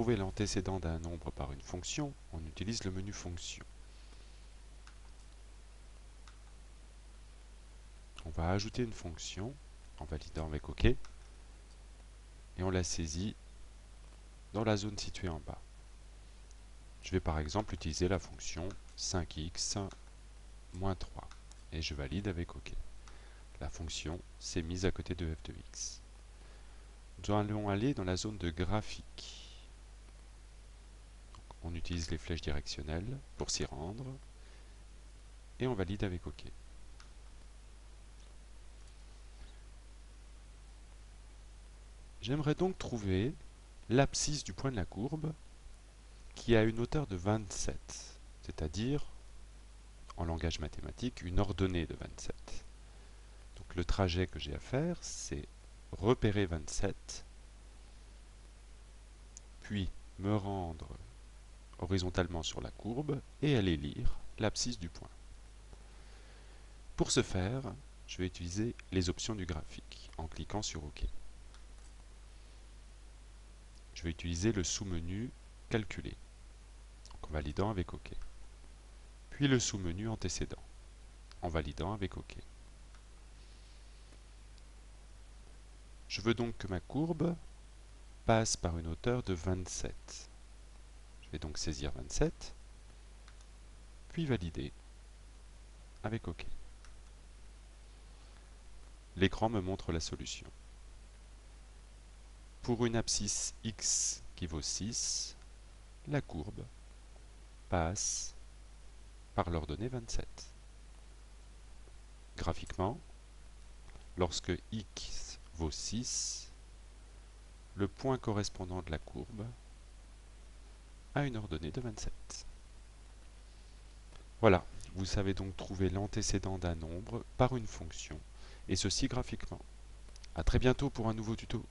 trouver l'antécédent d'un nombre par une fonction, on utilise le menu Fonction. On va ajouter une fonction en validant avec OK et on la saisit dans la zone située en bas. Je vais par exemple utiliser la fonction 5x moins 3 et je valide avec OK. La fonction s'est mise à côté de f de x. Nous allons aller dans la zone de graphique. Donc, on utilise les flèches directionnelles pour s'y rendre et on valide avec OK. J'aimerais donc trouver l'abscisse du point de la courbe qui a une hauteur de 27, c'est-à-dire, en langage mathématique, une ordonnée de 27. Donc le trajet que j'ai à faire, c'est repérer 27, puis me rendre horizontalement sur la courbe et aller lire l'abscisse du point. Pour ce faire, je vais utiliser les options du graphique en cliquant sur OK. Je vais utiliser le sous-menu Calculer, en validant avec OK. Puis le sous-menu Antécédent, en validant avec OK. Je veux donc que ma courbe passe par une hauteur de 27. Je vais donc saisir 27, puis valider avec OK. L'écran me montre la solution. Pour une abscisse x qui vaut 6, la courbe passe par l'ordonnée 27. Graphiquement, lorsque x vaut 6, le point correspondant de la courbe a une ordonnée de 27. Voilà, vous savez donc trouver l'antécédent d'un nombre par une fonction, et ceci graphiquement. À très bientôt pour un nouveau tuto.